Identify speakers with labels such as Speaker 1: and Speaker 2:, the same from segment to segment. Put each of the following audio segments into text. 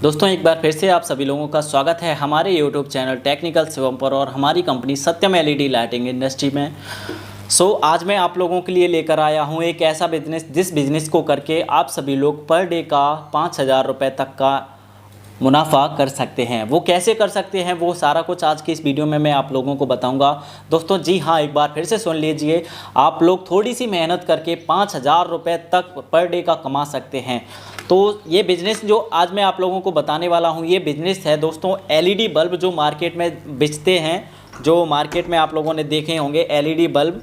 Speaker 1: दोस्तों एक बार फिर से आप सभी लोगों का स्वागत है हमारे यूट्यूब चैनल टेक्निकल शिवम पर और हमारी कंपनी सत्यम एलईडी लाइटिंग इंडस्ट्री में। आज मैं आप लोगों के लिए लेकर आया हूं एक ऐसा बिजनेस जिस बिज़नेस को करके आप सभी लोग पर डे का 5,000 रुपये तक का मुनाफा कर सकते हैं। वो कैसे कर सकते हैं वो सारा कुछ आज की इस वीडियो में मैं आप लोगों को बताऊंगा। दोस्तों जी हाँ, एक बार फिर से सुन लीजिए, आप लोग थोड़ी सी मेहनत करके 5,000 रुपये तक पर डे का कमा सकते हैं। तो ये बिज़नेस जो आज मैं आप लोगों को बताने वाला हूँ ये बिज़नेस है दोस्तों एलईडी बल्ब जो मार्केट में बेचते हैं, जो मार्केट में आप लोगों ने देखे होंगे एलईडी बल्ब।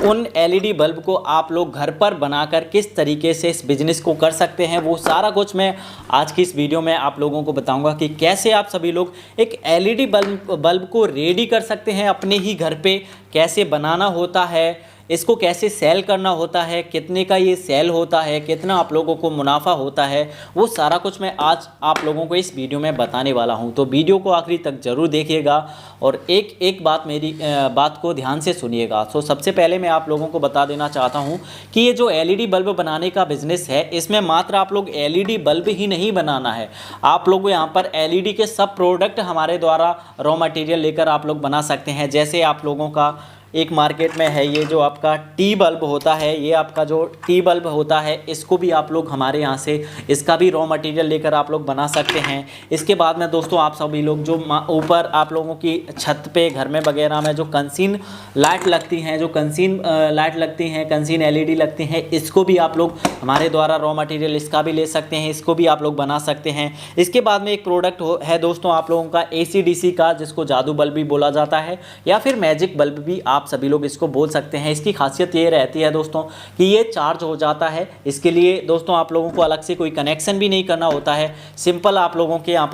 Speaker 1: उन एलईडी बल्ब को आप लोग घर पर बनाकर किस तरीके से इस बिज़नेस को कर सकते हैं वो सारा कुछ मैं आज की इस वीडियो में आप लोगों को बताऊंगा कि कैसे आप सभी लोग एक एलईडी बल्ब को रेडी कर सकते हैं अपने ही घर पे, कैसे बनाना होता है, इसको कैसे सेल करना होता है, कितने का ये सेल होता है, कितना आप लोगों को मुनाफा होता है, वो सारा कुछ मैं आज आप लोगों को इस वीडियो में बताने वाला हूं। तो वीडियो को आखिरी तक ज़रूर देखिएगा और एक एक बात मेरी बात को ध्यान से सुनिएगा। सबसे पहले मैं आप लोगों को बता देना चाहता हूं कि ये जो एलईडी बल्ब बनाने का बिज़नेस है इसमें मात्र आप लोग एलईडी बल्ब ही नहीं बनाना है, आप लोग यहाँ पर एलईडी के सब प्रोडक्ट हमारे द्वारा रॉ मटेरियल लेकर आप लोग बना सकते हैं। जैसे आप लोगों का एक मार्केट में है ये जो आपका टी बल्ब होता है, ये आपका जो टी बल्ब होता है इसको भी आप लोग हमारे यहाँ से इसका भी रॉ मटेरियल लेकर आप लोग बना सकते हैं। इसके बाद में दोस्तों आप सभी लोग जो ऊपर आप लोगों की छत पे घर में वगैरह में जो कंसीन लाइट लगती हैं, जो कंसीन लाइट लगती हैं, कंसीन एलईडी लगती हैं, इसको भी आप लोग हमारे द्वारा रॉ मटेरियल इसका भी ले सकते हैं, इसको भी आप लोग बना सकते हैं। इसके बाद में एक प्रोडक्ट है दोस्तों आप लोगों का AC/DC का, जिसको जादू बल्ब भी बोला जाता है या फिर मैजिक बल्ब भी आप सभी लोग इसको बोल सकते हैं। इसकी खासियत ये रहती है दोस्तों कि ये चार्ज हो जाता है। इसके लिए दोस्तों आप लोगों को अलग से कोई कनेक्शन भी नहीं करना होता है। सिंपल आप लोगों के यहाँ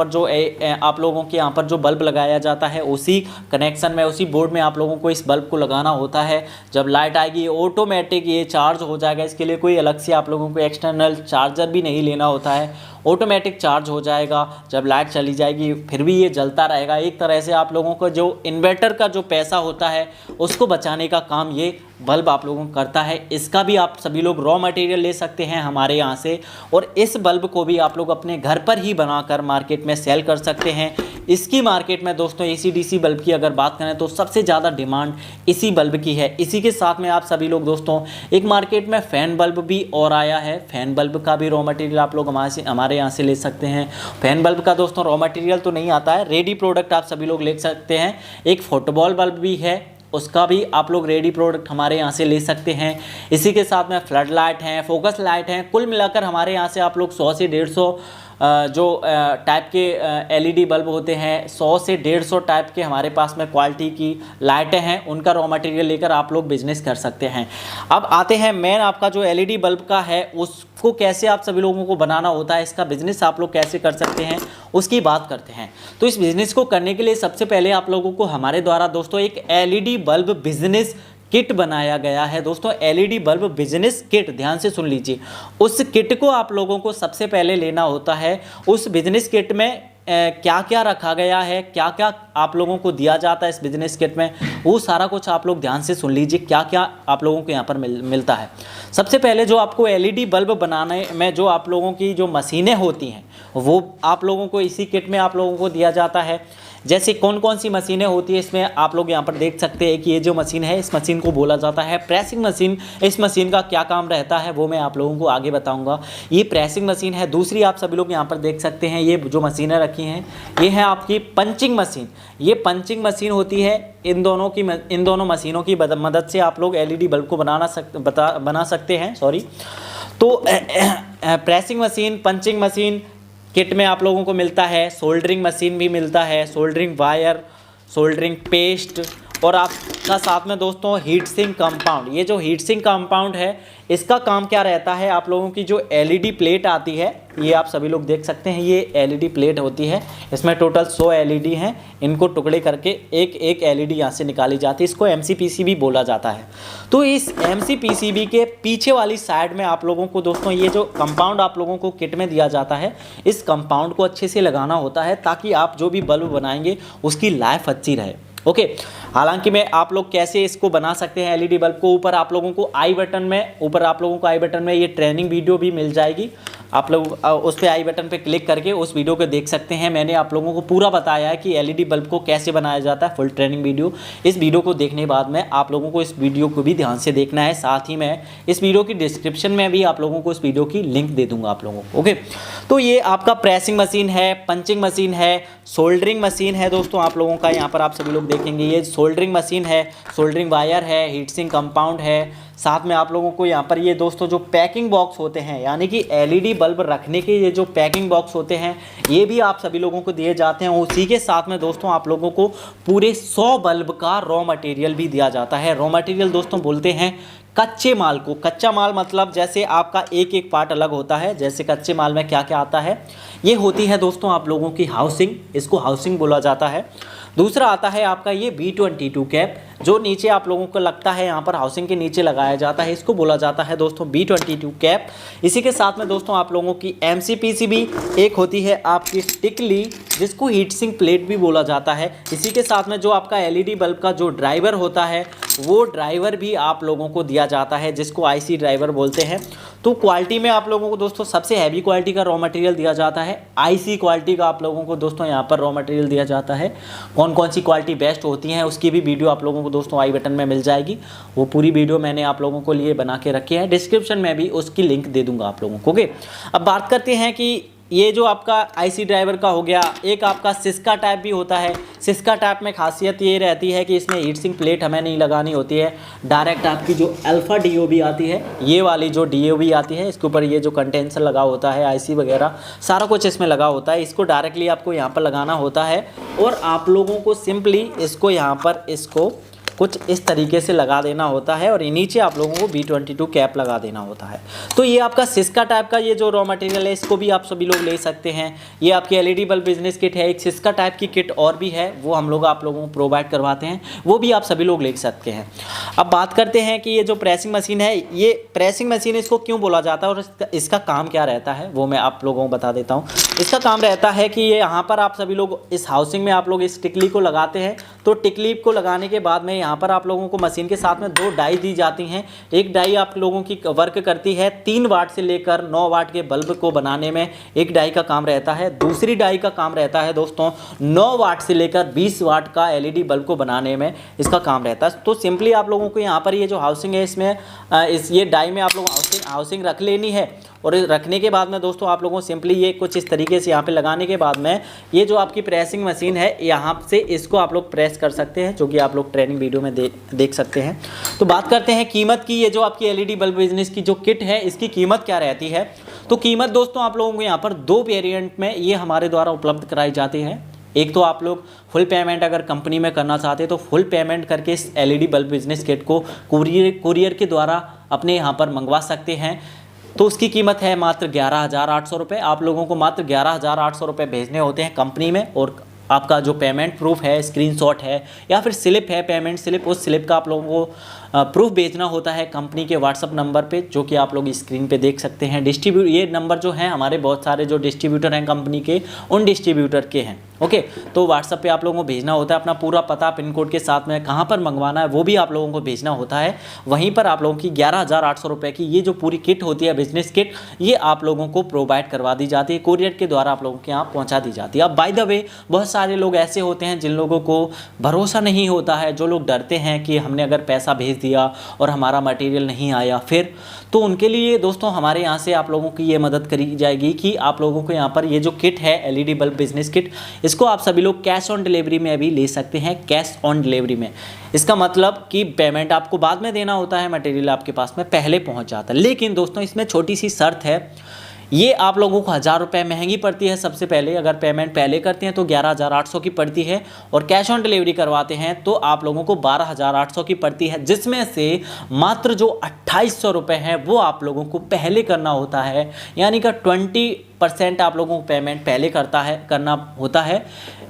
Speaker 1: पर जो बल्ब लगाया जाता है उसी कनेक्शन में, उसी बोर्ड में आप लोगों को इस बल्ब को लगाना होता है। जब लाइट आएगी ऑटोमेटिक ये चार्ज हो जाएगा। इसके लिए कोई अलग से आप लोगों को एक्सटर्नल चार्जर भी नहीं लेना होता है, ऑटोमेटिक चार्ज हो जाएगा। जब लाइट चली जाएगी फिर भी ये जलता रहेगा। एक तरह से आप लोगों को जो इन्वर्टर का जो पैसा होता है उसको बचाने का काम ये बल्ब आप लोगों को करता है। इसका भी आप सभी लोग रॉ मटेरियल ले सकते हैं हमारे यहाँ से और इस बल्ब को भी आप लोग अपने घर पर ही बनाकर मार्केट में सेल कर सकते हैं। इसकी मार्केट में दोस्तों AC/DC बल्ब की अगर बात करें तो सबसे ज़्यादा डिमांड इसी बल्ब की है। इसी के साथ में आप सभी लोग दोस्तों एक मार्केट में फ़ैन बल्ब भी और आया है, फ़ैन बल्ब का भी रॉ मटेरियल आप लोग हमारे यहाँ से ले सकते हैं। फ़ैन बल्ब का दोस्तों रॉ मटेरियल तो नहीं आता है, रेडी प्रोडक्ट आप सभी लोग ले सकते हैं। एक फुटबॉल बल्ब भी है, उसका भी आप लोग रेडी प्रोडक्ट हमारे यहाँ से ले सकते हैं। इसी के साथ में फ्लड लाइट हैं, फोकस लाइट हैं, कुल मिलाकर हमारे यहाँ से आप लोग 100 से 150 जो टाइप के एलईडी बल्ब होते हैं, 100 से 150 टाइप के हमारे पास में क्वालिटी की लाइटें हैं, उनका रॉ मटेरियल लेकर आप लोग बिजनेस कर सकते हैं। अब आते हैं मेन आपका जो एलईडी बल्ब का है उसको कैसे आप सभी लोगों को बनाना होता है, इसका बिजनेस आप लोग कैसे कर सकते हैं उसकी बात करते हैं। तो इस बिज़नेस को करने के लिए सबसे पहले आप लोगों को हमारे द्वारा दोस्तों एक एलईडी बल्ब बिजनेस किट बनाया गया है। दोस्तों एलईडी बल्ब बिजनेस किट, ध्यान से सुन लीजिए, उस किट को आप लोगों को सबसे पहले लेना होता है। उस बिजनेस किट में क्या क्या रखा गया है, क्या क्या आप लोगों को दिया जाता है इस बिजनेस किट में, वो सारा कुछ आप लोग ध्यान से सुन लीजिए क्या क्या आप लोगों को यहाँ पर मिलता है। सबसे पहले जो आपको एलईडी बल्ब बनाने में जो आप लोगों की जो मशीनें होती हैं वो आप लोगों को इसी किट में आप लोगों को दिया जाता है। जैसे कौन कौन सी मशीनें होती है इसमें आप लोग यहाँ पर देख सकते हैं कि ये जो मशीन है इस मशीन को बोला जाता है प्रेसिंग मशीन। इस मशीन का क्या काम रहता है वो मैं आप लोगों को आगे बताऊंगा। ये प्रेसिंग मशीन है। दूसरी आप सभी लोग यहाँ पर देख सकते हैं ये जो मशीनें रखी हैं ये है आपकी पंचिंग मशीन। ये पंचिंग मशीन होती है। इन दोनों मशीनों की मदद से आप लोग एलईडी बल्ब को बना सकते हैं। तो pressing machine, punching machine kit में आप लोगों को मिलता है। सोल्डरिंग मशीन भी मिलता है, सोल्डरिंग वायर, सोल्डरिंग पेस्ट और आपका साथ में दोस्तों हीट सिंक कंपाउंड। ये जो हीट सिंक कंपाउंड है इसका काम क्या रहता है, आप लोगों की जो एलईडी प्लेट आती है ये आप सभी लोग देख सकते हैं, ये एलईडी प्लेट होती है। इसमें टोटल 100 एलईडी हैं। इनको टुकड़े करके एक एक एलईडी यहाँ से निकाली जाती है। इसको MCPCB बोला जाता है। तो इस MCPCB के पीछे वाली साइड में आप लोगों को दोस्तों ये जो कंपाउंड आप लोगों को किट में दिया जाता है इस कंपाउंड को अच्छे से लगाना होता है ताकि आप जो भी बल्ब बनाएंगे उसकी लाइफ अच्छी रहे। ओके, हालांकि मैं आप लोग कैसे इसको बना सकते हैं एलईडी बल्ब को, ऊपर आप लोगों को आई बटन में ये ट्रेनिंग वीडियो भी मिल जाएगी। आप लोग उस पर आई बटन पे क्लिक करके उस वीडियो को देख सकते हैं। मैंने आप लोगों को पूरा बताया है कि एलईडी बल्ब को कैसे बनाया जाता है, फुल ट्रेनिंग वीडियो। इस वीडियो को देखने के बाद में आप लोगों को इस वीडियो को भी ध्यान से देखना है। साथ ही मैं इस वीडियो की डिस्क्रिप्शन में भी आप लोगों को इस वीडियो की लिंक दे दूंगा आप लोगों को। ओके, तो ये आपका प्रेसिंग मशीन है, पंचिंग मशीन है, सोल्डरिंग मशीन है दोस्तों। आप लोगों का यहाँ पर आप सभी लोग देखेंगे ये सोल्डरिंग मशीन है, सोल्डरिंग वायर है, हीट सिंक कंपाउंड है। साथ में आप लोगों को यहाँ पर ये दोस्तों जो पैकिंग बॉक्स होते हैं, यानी कि एलईडी बल्ब रखने के ये जो पैकिंग बॉक्स होते हैं, ये भी आप सभी लोगों को दिए जाते हैं। उसी के साथ में दोस्तों आप लोगों को पूरे 100 बल्ब का रॉ मटेरियल भी दिया जाता है। रॉ मटेरियल दोस्तों बोलते हैं कच्चे माल को। कच्चा माल मतलब जैसे आपका एक एक पार्ट अलग होता है। जैसे कच्चे माल में क्या क्या आता है, ये होती है दोस्तों आप लोगों की हाउसिंग, इसको हाउसिंग बोला जाता है। दूसरा आता है आपका ये B22 कैप, जो नीचे आप लोगों को लगता है यहाँ पर हाउसिंग के नीचे लगाया जाता है, इसको बोला जाता है दोस्तों B22 कैप। इसी के साथ में दोस्तों आप लोगों की MCPCB एक होती है आपकी टिकली, जिसको हीट सिंक प्लेट भी बोला जाता है। इसी के साथ में जो आपका एलईडी बल्ब का जो ड्राइवर होता है, वो ड्राइवर भी आप लोगों को दिया जाता है, जिसको IC ड्राइवर बोलते हैं। तो क्वालिटी में आप लोगों को दोस्तों सबसे हैवी क्वालिटी का रॉ मटेरियल दिया जाता है। IC क्वालिटी का आप लोगों को दोस्तों यहाँ पर रॉ मटेरियल दिया जाता है। कौन कौन सी क्वालिटी बेस्ट होती हैं उसकी भी वीडियो आप लोगों को दोस्तों आई बटन में मिल जाएगी। वो पूरी वीडियो मैंने आप लोगों को लिए बना के रखी है, डिस्क्रिप्शन में भी उसकी लिंक दे दूंगा आप लोगों को। ओके, अब बात करते हैं कि ये जो आपका IC ड्राइवर का हो गया, एक आपका सिस्का टाइप भी होता है। सिस्का टाइप में खासियत ये रहती है कि इसमें हीट सिंक प्लेट हमें नहीं लगानी होती है। डायरेक्ट आपकी जो अल्फ़ा DOB आती है, ये वाली जो DOB आती है, इसके ऊपर ये जो कंटेंसर लगा होता है, IC वगैरह सारा कुछ इसमें लगा होता है। इसको डायरेक्टली आपको यहाँ पर लगाना होता है और आप लोगों को सिंपली इसको यहाँ पर इसको कुछ इस तरीके से लगा देना होता है और नीचे आप लोगों को B22 कैप लगा देना होता है। तो ये आपका सिस्का टाइप का ये जो रॉ मटेरियल है, इसको भी आप सभी लोग ले सकते हैं। ये आपकी एलईडी बल्ब बिजनेस किट है। एक सिस्का टाइप की किट और भी है, वो हम लोग आप लोगों को प्रोवाइड करवाते हैं, वो भी आप सभी लोग ले सकते हैं। अब बात करते हैं कि ये जो प्रेसिंग मशीन है, ये प्रेसिंग मशीन इसको क्यों बोला जाता है और इसका काम क्या रहता है, वो मैं आप लोगों को बता देता हूँ। इसका काम रहता है कि ये यहाँ पर आप सभी लोग इस हाउसिंग में आप लोग इस टिकली को लगाते हैं। तो टिकली को लगाने के बाद में यहाँ पर आप लोगों को मशीन के साथ में 2 डाई दी जाती हैं। एक डाई आप लोगों की वर्क करती है 3 वाट से लेकर 9 वाट के बल्ब को बनाने में, एक डाई का काम रहता है। दूसरी डाई का काम रहता है दोस्तों 9 वाट से लेकर 20 वाट का एलईडी बल्ब को बनाने में इसका काम रहता है। तो सिंपली आप लोगों को यहाँ पर ये जो हाउसिंग है, इसमें ये डाई में आप लोग हाउसिंग रख लेनी है। और रखने के बाद में दोस्तों आप लोगों को सिंपली ये कुछ इस तरीके से यहाँ पे लगाने के बाद में ये जो आपकी प्रेसिंग मशीन है, यहाँ से इसको आप लोग प्रेस कर सकते हैं, जो कि आप लोग ट्रेनिंग वीडियो में देख सकते हैं। तो बात करते हैं कीमत की। ये जो आपकी एलईडी बल्ब बिजनेस की जो किट है, इसकी कीमत क्या रहती है। तो कीमत दोस्तों आप लोगों को यहाँ पर 2 वेरिएंट में ये हमारे द्वारा उपलब्ध कराई जाती है। एक तो आप लोग फुल पेमेंट अगर कंपनी में करना चाहते हैं तो फुल पेमेंट करके इस एलईडी बल्ब बिजनेस किट को कुरियर के द्वारा अपने यहाँ पर मंगवा सकते हैं। तो उसकी कीमत है मात्र 11,800 रुपये। आप लोगों को मात्र 11,800 रुपये भेजने होते हैं कंपनी में, और आपका जो पेमेंट प्रूफ है, स्क्रीनशॉट है या फिर स्लिप है, पेमेंट स्लिप, उस स्लिप का आप लोगों को प्रूफ भेजना होता है कंपनी के व्हाट्सअप नंबर पे, जो कि आप लोग स्क्रीन पे देख सकते हैं। ये नंबर जो है हमारे बहुत सारे जो डिस्ट्रीब्यूटर हैं कंपनी के, उन डिस्ट्रीब्यूटर के हैं। ओके, तो व्हाट्सअप पे आप लोगों को भेजना होता है अपना पूरा पता, पिन कोड के साथ में कहाँ पर मंगवाना है वो भी आप लोगों को भेजना होता है। वहीं पर आप लोगों की 11,800 रुपये की ये जो पूरी किट होती है, बिजनेस किट, ये आप लोगों को प्रोवाइड करवा दी जाती है, कोरियर के द्वारा आप लोगों के यहाँ पहुँचा दी जाती है। अब बाय द वे बहुत सारे लोग ऐसे होते हैं जिन लोगों को भरोसा नहीं होता है, जो लोग डरते हैं कि हमने अगर पैसा भेज दिया और हमारा मटेरियल नहीं आया फिर, तो उनके लिए दोस्तों हमारे यहाँ से आप लोगों की ये मदद करी जाएगी कि आप लोगों को यहाँ पर ये जो किट है एलईडी बल्ब बिजनेस किट, इसको आप सभी लोग कैश ऑन डिलीवरी में भी ले सकते हैं। कैश ऑन डिलीवरी में इसका मतलब कि पेमेंट आपको बाद में देना होता है, मटेरियल आपके पास में पहले पहुँच जाता है। लेकिन दोस्तों इसमें छोटी सी शर्त है, ये आप लोगों को 1,000 रुपये महंगी पड़ती है। सबसे पहले अगर पेमेंट पहले करते हैं तो 11,800 की पड़ती है, और कैश ऑन डिलीवरी करवाते हैं तो आप लोगों को 12,800 की पड़ती है, जिसमें से मात्र जो 2,800 रुपये हैं वो आप लोगों को पहले करना होता है। यानी कि 20% आप लोगों को पेमेंट पहले करना होता है।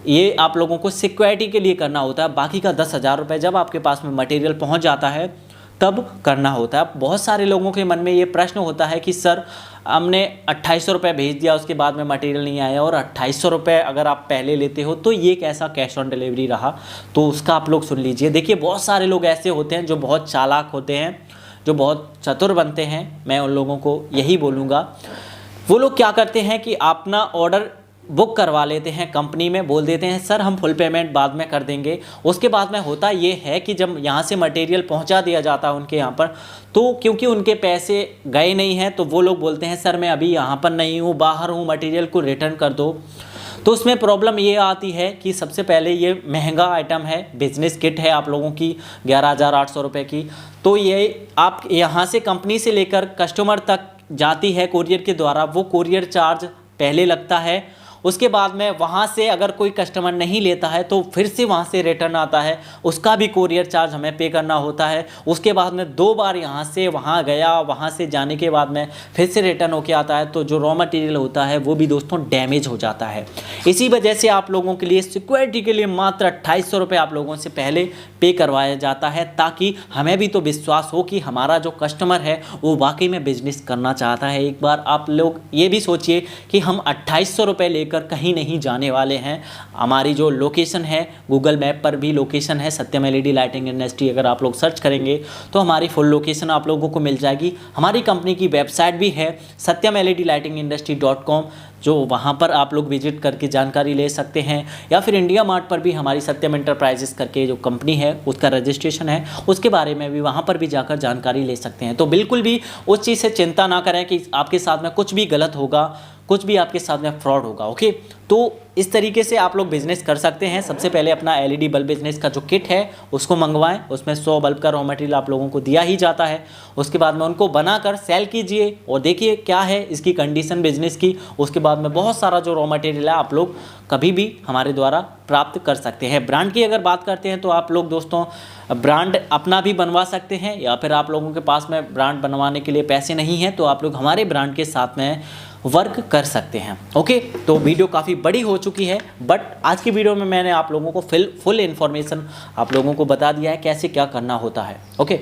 Speaker 1: ये आप लोगों को सिक्योरिटी के लिए करना होता है। बाकी का 10,000 रुपये जब आपके पास में मटेरियल पहुँच जाता है तब करना होता है। बहुत सारे लोगों के मन में ये प्रश्न होता है कि सर हमने 2,800 रुपये भेज दिया, उसके बाद में मटेरियल नहीं आया, और 2,800 रुपये अगर आप पहले लेते हो तो ये कैसा कैश ऑन डिलीवरी रहा। तो उसका आप लोग सुन लीजिए। देखिए बहुत सारे लोग ऐसे होते हैं जो बहुत चालाक होते हैं, जो बहुत चतुर बनते हैं। मैं उन लोगों को यही बोलूँगा वो लोग क्या करते हैं कि अपना ऑर्डर बुक करवा लेते हैं कंपनी में, बोल देते हैं सर हम फुल पेमेंट बाद में कर देंगे। उसके बाद में होता ये है कि जब यहाँ से मटेरियल पहुँचा दिया जाता है उनके यहाँ पर, तो क्योंकि उनके पैसे गए नहीं हैं तो वो लोग बोलते हैं सर मैं अभी यहाँ पर नहीं हूँ, बाहर हूँ, मटेरियल को रिटर्न कर दो। तो उसमें प्रॉब्लम ये आती है कि सबसे पहले ये महंगा आइटम है, बिजनेस किट है आप लोगों की 11,800 रुपये की। तो ये आप यहाँ से कंपनी से लेकर कस्टमर तक जाती है कोरियर के द्वारा, वो कोरियर चार्ज पहले लगता है। उसके बाद में वहाँ से अगर कोई कस्टमर नहीं लेता है तो फिर से वहाँ से रिटर्न आता है, उसका भी कोरियर चार्ज हमें पे करना होता है। उसके बाद में 2 बार यहाँ से वहाँ गया, वहाँ से जाने के बाद में फिर से रिटर्न होके आता है, तो जो रॉ मटेरियल होता है वो भी दोस्तों डैमेज हो जाता है। इसी वजह से आप लोगों के लिए सिक्योरिटी के लिए मात्र 2800 रुपये आप लोगों से पहले पे करवाया जाता है, ताकि हमें भी तो विश्वास हो कि हमारा जो कस्टमर है वो वाकई में बिजनेस करना चाहता है। एक बार आप लोग ये भी सोचिए कि हम 2800 रुपये लेकर कहीं नहीं जाने वाले हैं। हमारी जो लोकेशन है, गूगल मैप पर भी लोकेशन है सत्यम एलईडी लाइटिंग इंडस्ट्री, अगर आप लोग सर्च करेंगे तो हमारी फुल लोकेशन आप लोगों को मिल जाएगी। हमारी कंपनी की वेबसाइट भी है satyamledlightingindustry.com, जो वहाँ पर आप लोग विजिट करके जानकारी ले सकते हैं, या फिर इंडिया मार्ट पर भी हमारी सत्यम एंटरप्राइजेस करके जो कंपनी है उसका रजिस्ट्रेशन है, उसके बारे में भी वहाँ पर भी जाकर जानकारी ले सकते हैं। तो बिल्कुल भी उस चीज़ से चिंता ना करें कि आपके साथ में कुछ भी गलत होगा, कुछ भी आपके साथ में फ्रॉड होगा। ओके, तो इस तरीके से आप लोग बिज़नेस कर सकते हैं। सबसे पहले अपना एलईडी बल्ब बिजनेस का जो किट है उसको मंगवाएं, उसमें 100 बल्ब का रॉ मटेरियल आप लोगों को दिया ही जाता है। उसके बाद में उनको बनाकर सेल कीजिए और देखिए क्या है इसकी कंडीशन बिजनेस की। उसके बाद में बहुत सारा जो रॉ मटेरियल है आप लोग कभी भी हमारे द्वारा प्राप्त कर सकते हैं। ब्रांड की अगर बात करते हैं तो आप लोग दोस्तों ब्रांड अपना भी बनवा सकते हैं, या फिर आप लोगों के पास में ब्रांड बनवाने के लिए पैसे नहीं हैं तो आप लोग हमारे ब्रांड के साथ में वर्क कर सकते हैं। ओके, तो वीडियो काफ़ी बड़ी हो चुकी है, बट आज की वीडियो में मैंने आप लोगों को फुल इन्फॉर्मेशन आप लोगों को बता दिया है कैसे क्या करना होता है। ओके,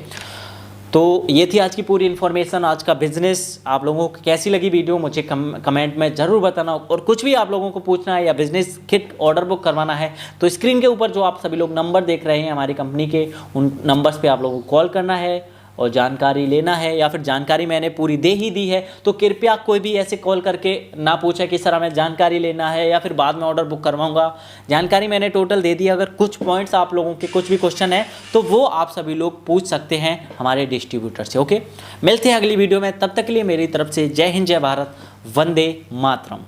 Speaker 1: तो ये थी आज की पूरी इन्फॉर्मेशन, आज का बिज़नेस। आप लोगों को कैसी लगी वीडियो मुझे कमेंट में ज़रूर बताना, और कुछ भी आप लोगों को पूछना है या बिज़नेस किट ऑर्डर बुक करवाना है तो स्क्रीन के ऊपर जो आप सभी लोग नंबर देख रहे हैं हमारी कंपनी के, उन नंबर्स पे आप लोगों को कॉल करना है और जानकारी लेना है, या फिर जानकारी मैंने पूरी दे ही दी है तो कृपया कोई भी ऐसे कॉल करके ना पूछे कि सर हमें जानकारी लेना है या फिर बाद में ऑर्डर बुक करवाऊंगा। जानकारी मैंने टोटल दे दी। अगर कुछ पॉइंट्स आप लोगों के कुछ भी क्वेश्चन है तो वो आप सभी लोग पूछ सकते हैं हमारे डिस्ट्रीब्यूटर से। ओके, मिलते हैं अगली वीडियो में, तब तक के लिए मेरी तरफ से जय हिंद, जय भारत, वंदे मातरम।